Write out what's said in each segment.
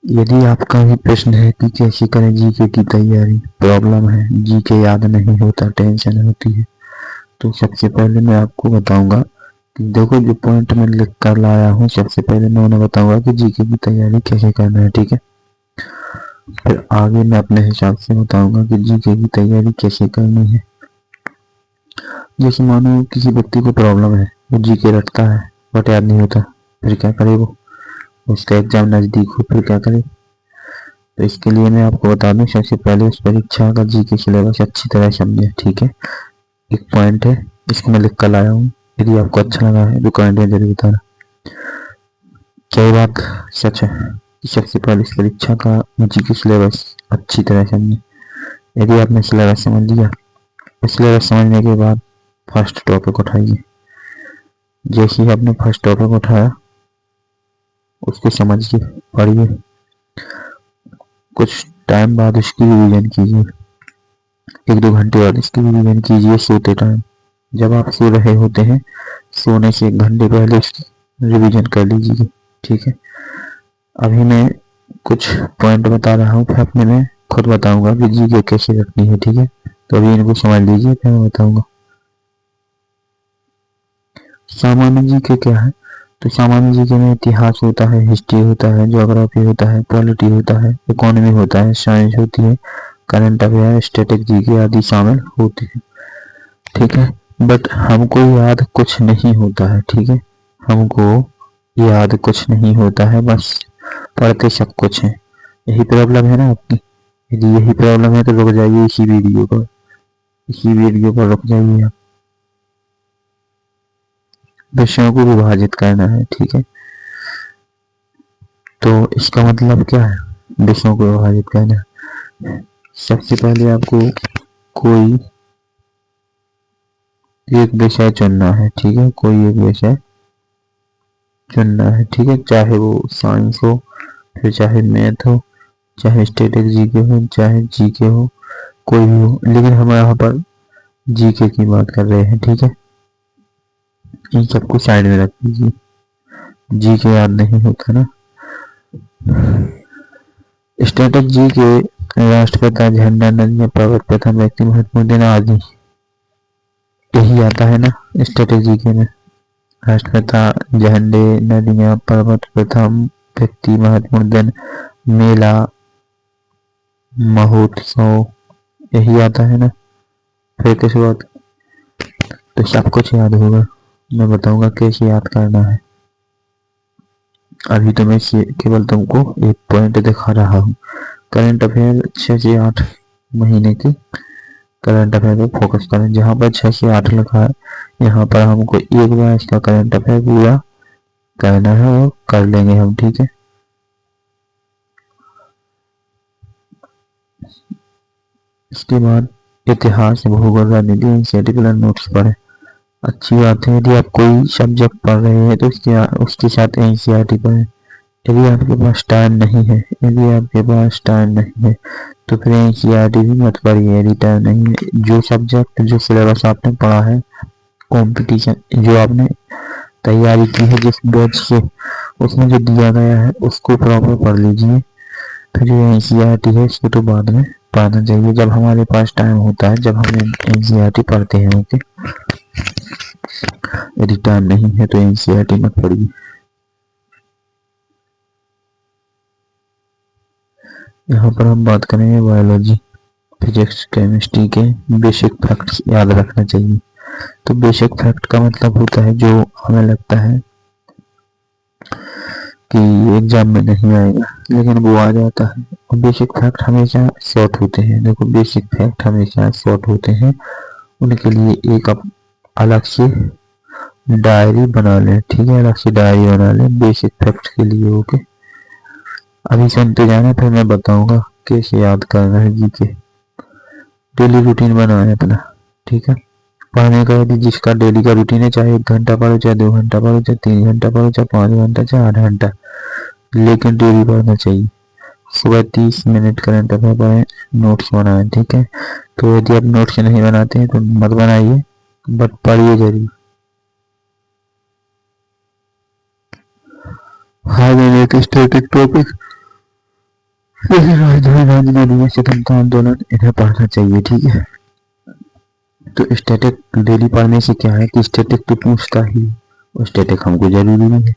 यदि आपका भी प्रश्न है कि कैसे करें जीके की तैयारी, प्रॉब्लम है, जीके याद नहीं होता, टेंशन होती है, तो सबसे पहले मैं आपको बताऊंगा कि देखो जो पॉइंट मैं लिख कर लाया हूँ, सबसे पहले मैं उन्हें बताऊंगा कि जीके की तैयारी कैसे करना है, ठीक है। फिर आगे मैं अपने हिसाब से बताऊंगा कि जीके की तैयारी कैसे करनी है। जैसे मानो किसी व्यक्ति को प्रॉब्लम है, वो जीके रटता है बट याद नहीं होता, फिर क्या करे वो, उसका एग्जाम नजदीक हो, फिर क्या करे। तो इसके लिए मैं आपको बता दूं, सबसे पहले उस परीक्षा का जीके सिलेबस अच्छी तरह समझे, ठीक है। एक पॉइंट है, इसको मैं लिख कर लाया हूँ, यदि आपको अच्छा लगा है तो कमेंट में जरूर बताना। क्या ये बात सच है कि सबसे पहले इस परीक्षा का जीके सिलेबस अच्छी तरह समझे। यदि आपने सिलेबस समझ लिया, तो सिलेबस समझने के बाद फर्स्ट टॉपिक उठाइए। जैसे ही आपने फर्स्ट टॉपिक उठाया, उसको समझिए, पढ़िए, कुछ टाइम बाद उसकी रिवीजन कीजिए, 1-2 घंटे बाद इसकी रिवीजन कीजिए सोते टाइम। जब आप सो रहे होते हैं, सोने से 1 घंटे पहले इसकी रिवीजन कर लीजिए, ठीक है। अभी मैं कुछ पॉइंट बता रहा हूँ, फिर अपने में खुद बताऊंगा कि जीके कैसे रखनी है, ठीक है। तो अभी इनको समझ लीजिए, फिर मैं बताऊंगा। सामान्य जीके क्या है? तो सामान्य जीके में इतिहास होता है, हिस्ट्री होता है, ज्योग्राफी होता है, पॉलिटी होता है, इकोनॉमी होता है, साइंस होती है, करंट अफेयर, स्टैटिक जीके आदि शामिल होते हैं, ठीक है। बट हमको याद कुछ नहीं होता है, ठीक है। हमको याद कुछ नहीं होता है, बस पढ़ते सब कुछ है। यही प्रॉब्लम है ना आपकी। यदि यही प्रॉब्लम है तो रुक जाइए इसी वीडियो पर, इसी वीडियो पर रुक जाइए आप। विषयों को विभाजित करना है, ठीक है। तो इसका मतलब क्या है, विषयों को विभाजित करना? सबसे पहले आपको कोई एक विषय चुनना है, ठीक है। कोई एक विषय चुनना है, ठीक है। चाहे वो साइंस हो, फिर चाहे मैथ हो, चाहे स्टैटिक जीके हो, चाहे जीके हो, कोई भी हो, लेकिन हम यहाँ पर जीके की बात कर रहे हैं, ठीक है। इन सबको साइड में रख दीजिए, जीके याद नहीं होता ना। स्टैटिक जीके, राष्ट्रपिता, झंडा, नदियां, पर्वत, प्रथम व्यक्ति, महत्वपूर्ण दिन आदि, यही आता है ना स्टैटिक जीके में। राष्ट्रपिता, झंडे, नदियां, पर्वत, प्रथम व्यक्ति, महत्वपूर्ण दिन, मेला, महोत्सव, यही आता है ना। फिर किस बात, तो सब कुछ याद होगा। मैं बताऊंगा कैसे याद करना है। अभी तो मैं केवल तुमको एक पॉइंट दिखा रहा हूँ। करंट अफेयर 6 से 8 महीने की करंट अफेयर पे फोकस करें। जहाँ पर 6 से 8 लिखा है, यहाँ पर हमको एक बार इसका करंट अफेयर पूरा करना है और कर लेंगे हम, ठीक है। इसके बाद इतिहास, भूगोल, राजनीति, एनसीईआरटी प्लस नोट्स पढ़ें। अच्छी बात है, यदि आप कोई सब्जेक्ट पढ़ रहे हैं तो उसके साथ एनसीईआरटी पढ़ें। यदि आपके पास टाइम नहीं है, यदि आपके पास टाइम नहीं है तो फिर एनसीईआरटी भी मत पढ़िए। यदि टाइम नहीं है, जो सब्जेक्ट, जो सिलेबस आपने पढ़ा है, कंपटीशन जो आपने तैयारी की है जिस बैच से, उसमें जो दिया गया है उसको प्रॉपर पढ़ लीजिए। फिर जो एनसीईआरटी है इसको तो बाद में पढ़ना चाहिए, जब हमारे पास टाइम होता है, जब हम एनसीईआरटी पढ़ते हैं, ओके। यदि टाइम नहीं है तो एनसीईआरटी मत पढ़िए। यहाँ पर हम बात करेंगे बायोलॉजी, फिजिक्स, केमिस्ट्री के बेसिक फैक्ट्स याद रखना चाहिए। तो बेसिक फैक्ट का मतलब होता है जो हमें लगता है कि एग्जाम में नहीं आएगा लेकिन वो आ जाता है। और बेसिक फैक्ट हमेशा शॉर्ट होते हैं। देखो बेसिक फैक्ट हमेशा शॉर्ट होते हैं, उनके लिए एक अलग से डायरी बना लें, ठीक है। अलग से डायरी बना लें बेसिक फैक्ट के लिए, ओके। अभी सुनते जाना, फिर मैं बताऊंगा कैसे याद करना है जीके। डेली रूटीन बनाए अपना, ठीक है। पढ़ने का यदि जिसका डेली का रूटीन है, चाहे 1 घंटा पढ़ो, चाहे 2 घंटा पढ़ो, चाहे 3 घंटा पढ़ो, चाहे 5 घंटा, चाहे 8 घंटा, लेकिन डेली पढ़ना चाहिए। सुबह 30 मिनट करंट अफेयर पढ़ें, नोट्स बनाएं, ठीक है। तो यदि आप नोट्स नहीं बनाते हैं तो मत बनाइए, बट पढ़िए जरूर। हाई रिलेटेड स्टैटिक टॉपिक राजधानी गांधी में स्वतंत्रता आंदोलन इन्हें पढ़ना चाहिए, ठीक है। तो स्टैटिक डेली पढ़ने से क्या है कि स्टैटिक तो पूछता ही, और स्टैटिक हमको जरूरी नहीं है।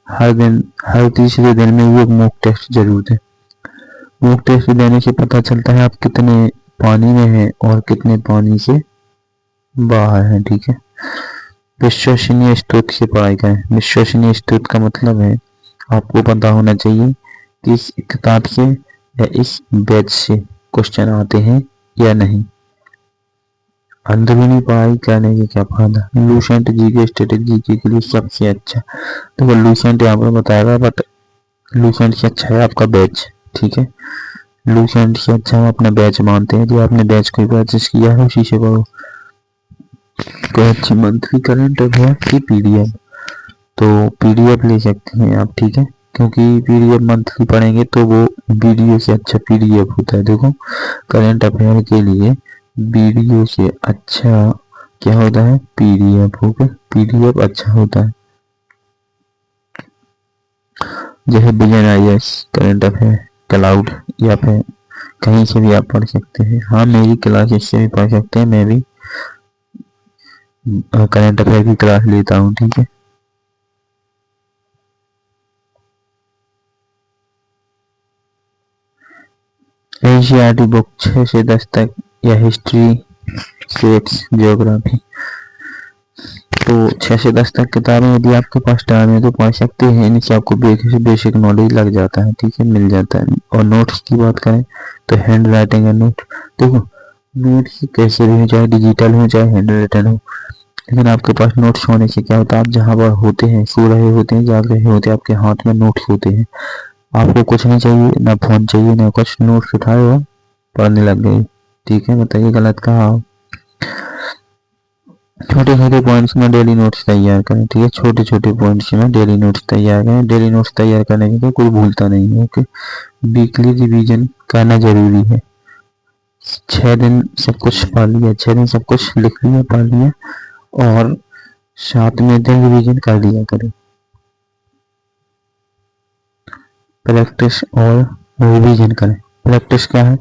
हर दिन, हर तीसरे दिन में वो मॉक टेस्ट जरूर दें। मॉक टेस्ट देने से पता चलता है आप कितने पानी में हैं और कितने पानी से बाहर हैं, ठीक है। विश्वसनीय स्रोत से पढ़ाई करें। विश्वसनीय स्रोत का मतलब है आपको पता होना चाहिए कि इस किताब से या इस बैच से क्वेश्चन आते हैं या नहीं। अंदरूनी पढ़ाई करने के क्या फायदा। लूसेंट जीके स्टैटिक जीके के लिए सबसे अच्छा, तो लूसेंट यहाँ पर बताएगा, बट लूसेंट से अच्छा है आपका बैच, ठीक है। लूसेंट से अच्छा हम अपना बैच मानते हैं, जो आपने बैच कोई परचेस किया है उसी से पढ़ो। कोई अच्छी मंथली करंट अफेयर की पीडीएफ, तो पीडीएफ ले सकते हैं आप, ठीक है, क्योंकि पीडीएफ मंथली पढ़ेंगे तो वो वीडियो से अच्छा पीडीएफ होता है। देखो करंट अफेयर के लिए वीडियो से अच्छा क्या होता है, पीडीएफ होगा, पीडीएफ अच्छा होता है। जैसे vision IAS current affair cloud या फिर कहीं से भी आप पढ़ सकते हैं। हाँ मेरी क्लासेस से भी पढ़ सकते हैं, मैं भी करंट अफेयर की क्लास लेता हूँ, ठीक है। एनसीईआरटी बुक 6 से 10 तक या हिस्ट्री, स्टेट्स, ज्योग्राफी, तो 6 से 10 तक किताबें यदि आपके पास टाइम है तो पढ़ सकते हैं। इनसे आपको बेसिक नॉलेज लग जाता है, ठीक है, मिल जाता है। और नोट्स की बात करें तो हैंड राइटिंग है नोट, देखो नोट्स कैसे भी हो, चाहे डिजिटल हो चाहे हैंड राइटिंग हो, लेकिन आपके पास नोट्स होने से क्या होता है, आप जहाँ पर होते हैं, सो रहे होते हैं, जाग रहे होते हैं, आपके हाथ में नोट्स होते हैं, आपको कुछ नहीं चाहिए, ना फोन चाहिए ना कुछ, नोट्स उठाए हो पढ़ने लग गए, ठीक है। बताइए गलत कहा हो। छोटे छोटे पॉइंट्स में डेली नोट्स तैयार करें, ठीक है, छोटे छोटे पॉइंट्स में डेली नोट्स तैयार करें। डेली नोट्स तैयार करने के लिए कोई भूलता नहीं है, ओके। वीकली रिवीजन करना जरूरी है। 6 दिन सब कुछ पढ़ लिया, 6 दिन सब कुछ लिख लिया, पढ़ लिया, और 7वें दिन रिवीजन कर लिया करें। प्रैक्टिस और रिवीजन करें। प्रैक्टिस क्या है,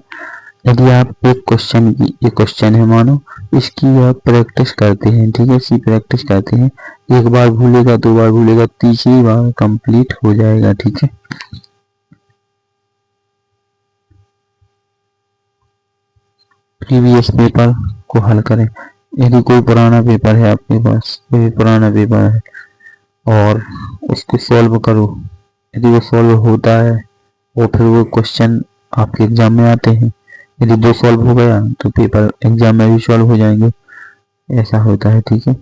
यदि आप एक क्वेश्चन की, ये क्वेश्चन है मानो, इसकी आप प्रैक्टिस करते हैं, ठीक है, इसकी प्रैक्टिस करते हैं, एक बार भूलेगा, 2 बार भूलेगा, तीसरी बार कंप्लीट हो जाएगा, ठीक है। प्रीवियस पेपर को हल करें। यदि कोई पुराना पेपर है आपके पास, कोई पुराना पेपर है और उसको सॉल्व करो, यदि वो सॉल्व होता है और फिर वो क्वेश्चन आपके एग्जाम में आते हैं, यदि 2 सॉल्व हो गया तो पेपर एग्जाम में भी सॉल्व हो जाएंगे, ऐसा होता है, ठीक है।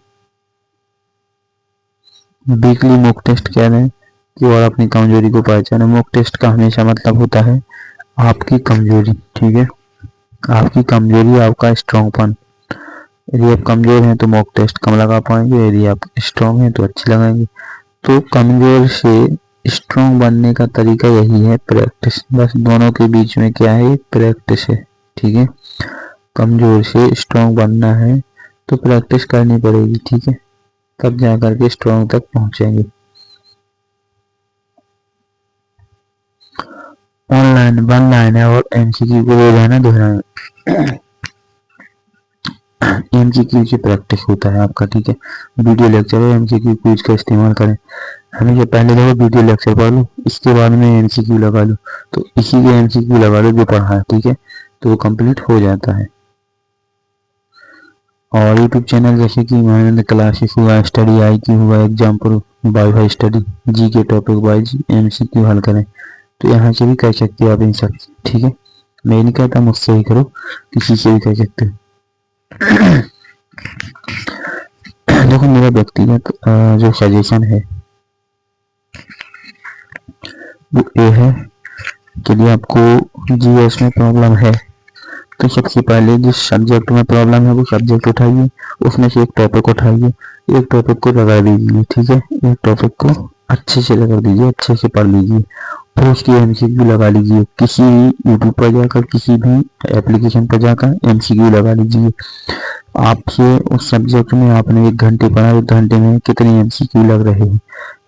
वीकली मॉक टेस्ट कह रहे हैं कि और अपनी कमजोरी को पहचाने। मॉक टेस्ट का हमेशा मतलब होता है आपकी कमजोरी, ठीक है, आपकी कमजोरी, आपका स्ट्रॉन्गपन। यदि आप कमजोर हैं तो मॉक टेस्ट कम लगा पाएंगे, यदि आप स्ट्रॉन्ग हैं तो अच्छी लगाएंगे। तो कमजोर से स्ट्रॉन्ग बनने का तरीका यही है, प्रैक्टिस, बस दोनों के बीच में क्या है, प्रैक्टिस है, ठीक है। कमजोर से स्ट्रॉन्ग बनना है तो प्रैक्टिस करनी पड़ेगी, ठीक है, तब जा करके स्ट्रॉन्ग तक पहुंचेंगे। ऑनलाइन 1 लाइन है और एमसीक्यू को रोजाना दोहराएं। एमसीक्यू से प्रैक्टिस होता है आपका, ठीक है। वीडियो लेक्चर है, एमसीक्यू क्विज का इस्तेमाल करें। हमेशा पहले देखो वीडियो लेक्चर पढ़ लो, इसके बाद में एमसीक्यू लगा लो, तो इसी के एमसीक्यू लगा लो जो पढ़ा है, ठीक है, तो वो कंप्लीट हो जाता है। और यूट्यूब चैनल जैसे कि महानंद क्लासेस हुआ, स्टडी आई की हुआ, एग्जाम्पल बाय स्टडी, जी के टॉपिक वाइज एमसीक्यू हल करें, तो यहाँ से भी कर सकते हो आप इन सब, ठीक है। मैं नहीं कहता मुझसे ही करो, किसी से भी कर सकते हो। देखो मेरा व्यक्तिगत जो सजेशन है वो ये है कि यदि आपको जीएस में प्रॉब्लम है तो सबसे पहले जिस सब्जेक्ट में प्रॉब्लम है वो सब्जेक्ट उठाइए, उसमें से एक टॉपिक उठाइए, एक टॉपिक को रगड़ दीजिए, ठीक है, एक टॉपिक को अच्छे से रगड़ दीजिए, अच्छे से पढ़ लीजिए, फिर उसकी एमसीक्यू लगा लीजिए। किसी भी यूट्यूब पर जाकर, किसी भी एप्लीकेशन पर जाकर एमसीक्यू लगा लीजिए। आपसे उस सब्जेक्ट में आपने 1 घंटे पढ़ा, 1 घंटे में कितने एमसीक्यू लग रहे हैं,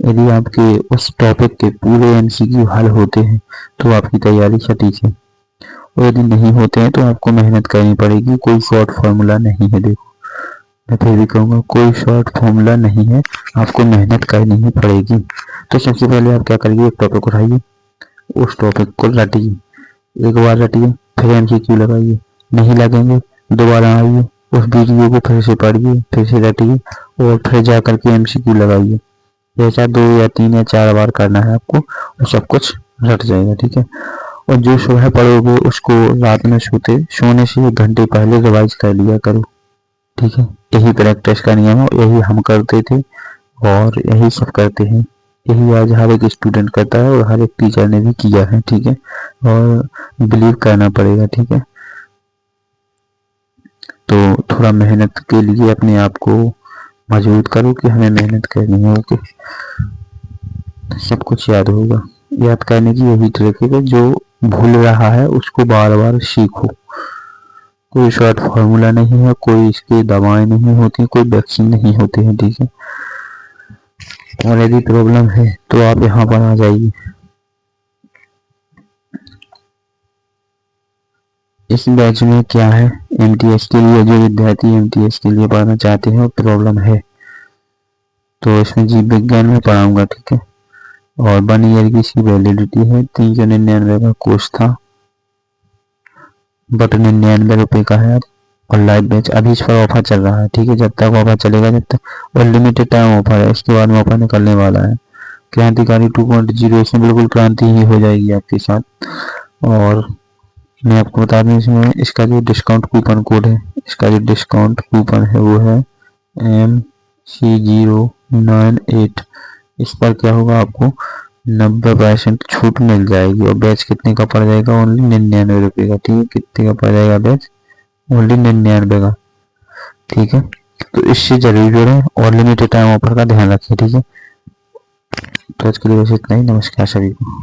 यदि आपके उस टॉपिक के पूरे एमसीक्यू हल होते हैं तो आपकी तैयारी सटीक है, और यदि नहीं होते हैं तो आपको मेहनत करनी पड़ेगी। कोई शॉर्ट फार्मूला नहीं है, देखो मैं फिर भी कहूँगा कोई शॉर्ट फार्मूला नहीं है, आपको मेहनत करनी ही पड़ेगी। तो सबसे पहले आप क्या करिए, एक टॉपिक उठाइए, उस टॉपिक को रटिए, एक बार रटिए, फिर एमसीक्यू लगाइए, नहीं लगेंगे दोबारा आइए, उस वीडियो को फिर से पढ़िए, फिर से रटिए और फिर जा करके एमसीक्यू लगाइए। ऐसा 2 या 3 या 4 बार करना है आपको, और सब कुछ रट जाएगा, ठीक है। और जो सुबह पढ़ोगे उसको रात में सोने से 1 घंटे पहले रिवाइज कर लिया करो, ठीक है। यही प्रैक्टिस का नियम है, यही हम करते थे और यही सब करते हैं, यही आज हर एक स्टूडेंट करता है और हर एक टीचर ने भी किया है, ठीक है। और बिलीव करना पड़ेगा, ठीक है। तो थोड़ा मेहनत के लिए अपने आप को मजबूत करो कि हमें मेहनत करनी है, ओके। सब कुछ याद होगा। याद करने की यही ट्रिक है कि जो भूल रहा है उसको बार बार सीखो। कोई शॉर्ट फार्मूला नहीं है, कोई इसकी दवाएं नहीं होती, कोई वैक्सीन नहीं होती है, ठीक है। और यदि प्रॉब्लम है तो आप यहाँ पर आ जाइए। इस बैच में क्या है, एमटीएस के लिए जो विद्यार्थी एमटीएस के लिए पढ़ना चाहते हैं और प्रॉब्लम है तो इसमें जीव विज्ञान में पढ़ाऊंगा, ठीक है। और 1 ईयर की इसकी वैलिडिटी है, 399 का कोर्स था, बट 99 रुपये का है। और लाइव बैच अभी इस पर ऑफर चल रहा है, ठीक है। जब तक ऑफर चलेगा, जब तक, और लिमिटेड टाइम ऑफर है, इसके बाद में ऑफर निकलने वाला है। क्रांतिकारी 2.0 इसमें बिल्कुल क्रांति ही हो जाएगी आपके साथ। और मैं आपको बता दूं, इसमें इसका जो डिस्काउंट कूपन कोड है, इसका जो डिस्काउंट कूपन है वो है MC098। इस पर क्या होगा, आपको 90% छूट मिल जाएगी। और बैच कितने का पड़ जाएगा, ओनली 99 रुपये का, ठीक है। कितने का पड़ जाएगा बैच, ओनली 99 का, ठीक है। तो इससे जरूर जुड़ें और लिमिटेड टाइम ऑफर का ध्यान रखें, ठीक है। तो आज के लिए बस इतना ही, नमस्कार सभी को।